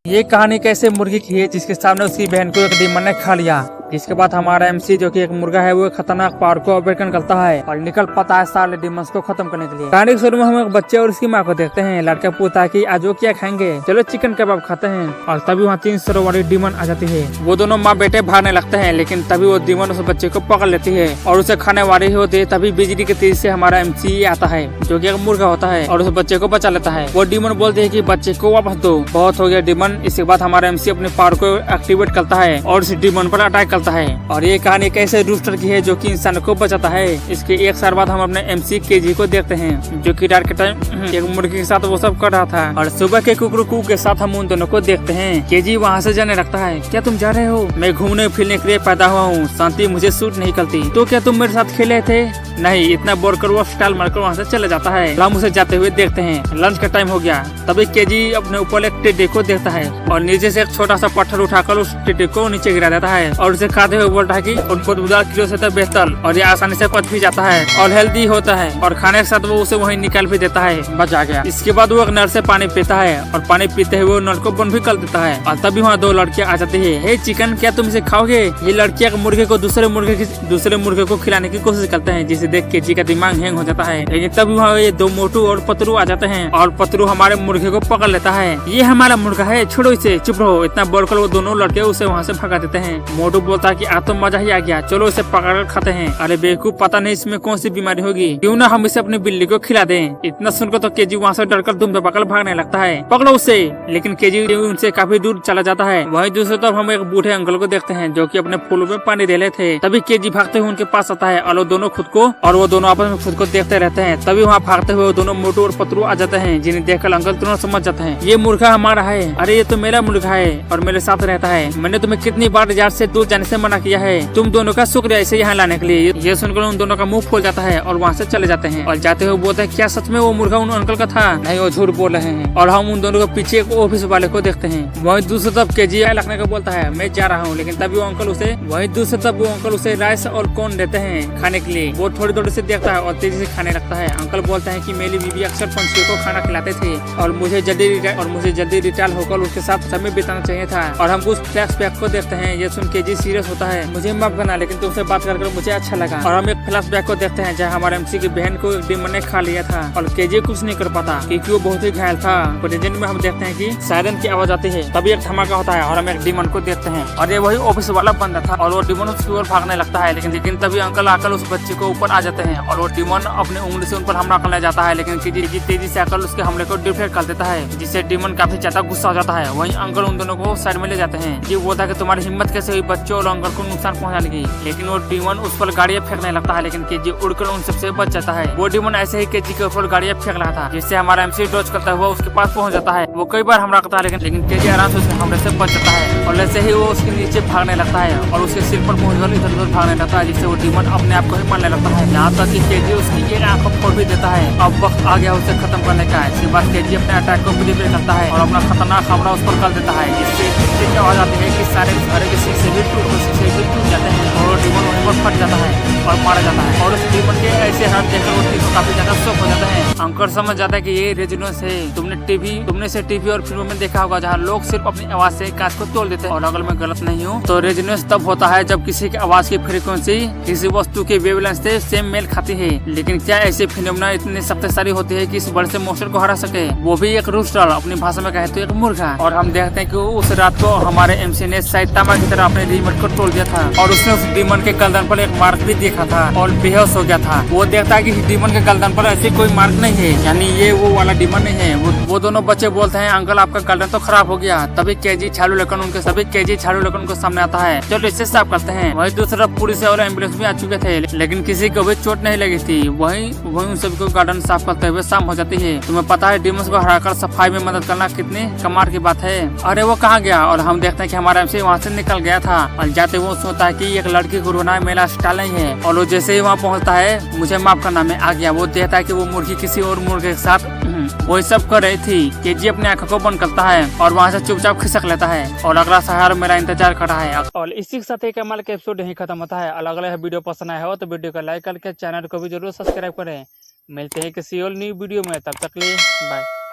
ये कहानी कैसे मुर्गी की है जिसके सामने उसकी बहन को एक डीमन ने खा लिया। इसके बाद हमारा एमसी जो कि एक मुर्गा है वो खतरनाक पावर को ऑपरेट कर निकलता है और निकल पता है सारे डीमंस को खत्म करने के लिए। कहानी के शुरू में हम एक बच्चे और उसकी माँ को देखते हैं। लड़का पूछता है कि आज वो क्या खाएंगे, चलो चिकन कबाब खाते हैं। और तभी वहाँ 3 सरों वाली डीमन आ जाती है। वो दोनों माँ बेटे भागने लगते हैं, लेकिन तभी वो डीमन उस बच्चे को पकड़ लेती है और उसे खाने वाली होती है। तभी बिजली के तेज से हमारा एमसी आता है जो कि एक मुर्गा होता है और उस बच्चे को बचा लेता है। वो डीमन बोलते है कि बच्चे को वापस दो, बहुत हो गया डीमन। इसके बाद हमारा एमसी अपने पावर को एक्टिवेट करता है और इस डीमन पर अटैक करता है। और ये कहानी कैसे रूस्टर की है जो कि इंसान को बचाता है। इसके 1 साल बाद हम अपने एमसी केजी को देखते हैं जो कि रात के टाइम एक मुर्गी के साथ वो सब कर रहा था और सुबह के कुकरू के साथ हम उन दोनों को देखते हैं। केजी वहाँ से जाने लगता है। क्या तुम जा रहे हो? मैं घूमने फिरने के लिए पैदा हुआ हूँ, शांति मुझे सूट नहीं करती। तो क्या तुम मेरे साथ खेले थे? नहीं। इतना बोर कर वो स्टाइल मारकर वहाँ से चले जाता है। हम उसे जाते हुए देखते हैं। लंच का टाइम हो गया। तभी केजी अपने ऊपर एक टेडी को देखता है और नीचे से एक छोटा सा पत्थर उठाकर उस टेडी को नीचे गिरा देता है और उसे खाते हुए बोलता है कि उनको 10 किलो से तो बेहतर और ये आसानी से पच भी जाता है और हेल्दी होता है और खाने के साथ वो उसे वहीं निकाल भी देता है। बच आ गया। इसके बाद वो एक नल से पानी पीता है और पानी पीते हुए नल को बंद भी कर देता है। और तभी वहाँ 2 लड़कियाँ आ जाती है। हे चिकन, क्या तुम इसे खाओगे? ये लड़कियाँ मुर्गे को दूसरे मुर्गे को खिलाने की कोशिश करते हैं, जिसे देख के जी का दिमाग हैंग हो जाता है। लेकिन तभी वहाँ ये 2 मोटू और पतरू आ जाते हैं और पतरू हमारे मुर्गे को पकड़ लेता है। ये हमारा मुर्गा है, छोड़ो इसे, चुप रहो। इतना बोलकर वो दोनों लड़के उसे वहाँ से भगा देते हैं। मोटू बोलता है कि आज तो मजा ही आ गया, चलो इसे पकड़ खाते हैं। अरे बेवकूफ, पता नहीं इसमें कौन सी बीमारी होगी, क्यों ना हम इसे अपनी बिल्ली को खिला दें। इतना सुनकर तो केजी वहाँ से डरकर दुम दबाकर भागने लगता है। पकड़ो उसे। लेकिन केजी उनसे काफी दूर चला जाता है। वहीं दूसरी तरफ हम एक बूढ़े अंकल को देखते हैं जो कि अपने फूलों में पानी दे रहे थे। तभी केजी भागते हुए उनके पास आता है और वो दोनों आपस में खुद को देखते रहते हैं। तभी वहाँ भागते हुए दोनों मोटू और पतरू आ जाते हैं, जिन्हें देखकर अंकल तुरंत समझ जाते हैं ये मुर्गा हमारा है। अरे ये तो मेरा मुर्गा है और मेरे साथ रहता है। मैंने तुम्हें कितनी बार बाजार से दूर जाने से मना किया है, तुम दोनों का शुक्रिया इसे यहाँ लाने के लिए। ये सुनकर उन दोनों का मुंह फूल जाता है और वहाँ से चले जाते हैं। और जाते हुए बोलते हैं, क्या सच में वो मुर्गा उन अंकल का था? नहीं, वो झूठ बोल रहे हैं। और हम उन दोनों के पीछे एक ऑफिस वाले को देखते हैं। वहीं दूसरी तरफ केजी लगने का बोलता है, मैं जा रहा हूँ। लेकिन तभी वो अंकल उसे राइस और कॉर्न देते हैं खाने के लिए। वो थोड़ी से देखता है और तेजी से खाने लगता है। अंकल बोलता है कि मेरी बीवी अक्सर पंछियों को खाना खिलाते थे और मुझे जल्दी रिटायर होकर उसके साथ समय बिताना चाहिए था। और हम कुछ फ्लैशबैक को देखते हैं। ये सुन केजी सीरियस होता है, मुझे माफ करना, लेकिन तुमसे बात कर मुझे अच्छा लगा। और हम एक फ्लैशबैक को देखते हैं जहाँ हमारे एमसी की बहन को एक डीमन ने खा लिया था और केजी कुछ नहीं कर पाता क्योंकि वो बहुत ही घायल था। प्रेजेंट में हम देखते हैं कि सायरन की आवाज आती है। तभी एक धमाका होता है और हम एक डीमन को देखते हैं और ये वही ऑफिस वाला बंदा था और वो डीमन उसकी ओर भागने लगता है। लेकिन तभी अंकल आकर उस बच्चे को ऊपर आ जाते हैं और वो डीमन अपने उंगली से उन पर हमला करने जाता है। लेकिन केजी तेजी से आकर उसके हमले को डिफेक्ट कर देता है, जिससे डीमन काफी ज्यादा गुस्सा हो जाता है। वहीं अंकल उन दोनों को साइड में ले जाते हैं। ये वो था कि तुम्हारी हिम्मत कैसे हुई बच्चों और अंकल को नुकसान पहुंचाने की। लेकिन वो डीमन उस पर गाड़ियां फेंकने लगता है, लेकिन केजी उड़कर उन सबसे बच जाता है। वो डीमन ऐसे ही केजी के ऊपर गाड़ियां फेंक रहा था, जिससे हमारा एमसी डॉज करता हुआ उसके पास पहुंच जाता है। वो कई बार हमला करता है, लेकिन केजी आराम से उसके हमले से बच जाता है और जैसे ही वो उसके नीचे भागने लगता है और उसके सिर पर पहुंचकर इधर उधर भागने लगता है, जिससे वो डीमन अपने आप को ही मारने लगता है। यहाँ तक कि केजी उसकी एक आंख फोड़ भी देता है। अब वक्त आ गया उसे खत्म करने का। इसके बाद केजी अपने अटैक को प्रिपेयर करता है और अपना खतरनाक हमला उस पर कर देता है, जिससे आवाज आती है कि सारे घर के शीशे भी टूट जाते हैं और डीमन वहीं पर फट जाता है और मारा जाता है। और उस डीमन के ऐसे हाथ देखकर वो तीनों काफी ज्यादा शॉक हो जाते हैं। अंकल समझ जाता है कि ये रेजिडेंस है। तुमने से टीवी और फिल्मों में देखा होगा जहाँ लोग सिर्फ अपनी आवाज से कांच को तोड़ देते हैं। और अगर मैं गलत नहीं हूँ तो रेजिडेंस तब होता है जब किसी की आवाज की फ्रीक्वेंसी किसी वस्तु के वेवलेंथ से सेम मेल खाती है। लेकिन क्या ऐसे फिनोमेना इतने शक्तिशाली होते हैं कि इस बड़े से मॉन्स्टर को हरा सके, वो भी एक रूस्टर, अपनी भाषा में कहे तो एक मुर्गा। और हम देखते हैं कि उस रात को हमारे एमसी ने सैतामा की तरह अपने रिमोट को तोड़ दिया था और उसने उस डीमन के गर्दन पर एक मार्क भी देखा था और बेहोश हो गया था। वो देखता है कि डीमन के गर्दन पर ऐसी कोई मार्क नहीं है, यानी ये वो वाला डीमन नहीं है। वो दोनों बच्चे बोलते हैं, अंकल आपका गर्दन तो खराब हो गया। तभी केजी झाड़ू लेकर उनके सामने आता है। चलो इसे साफ करते हैं। वहीं दूसरी तरफ पुलिस और एम्बुलेंस भी आ चुके थे, लेकिन किसी को भी चोट नहीं लगी थी। वहीं उन सभी को गार्डन साफ करते हुए शाम हो जाती है। तुम्हें पता है डीमंस को हराकर सफाई में मदद करना कितनी कमाल की बात है। अरे वो कहाँ गया? और हम देखते हैं कि हमारा एमसी वहाँ से निकल गया था और जाते वो सोचता है कि एक लड़की को रोना मेरा स्टाइल नहीं है। और वो जैसे ही वहाँ पहुँचता है, मुझे माफ करना मैं आ गया। वो देखता है कि वो मुर्गी किसी और मुर्गे के साथ वही सब कर रही थी। केजी अपने आंखों को बंद करता है और वहाँ से चुपचाप खिसक लेता है और अगला सहारा मेरा इंतजार कर रहा है। और इसी के साथ एक कमाल का एपिसोड यहीं खत्म होता है। अलग वीडियो पसंद आया हो तो वीडियो को लाइक करके चैनल को भी जरूर सब्सक्राइब करें। मिलते हैं किसी और न्यू वीडियो में, तब तक लिए बाय।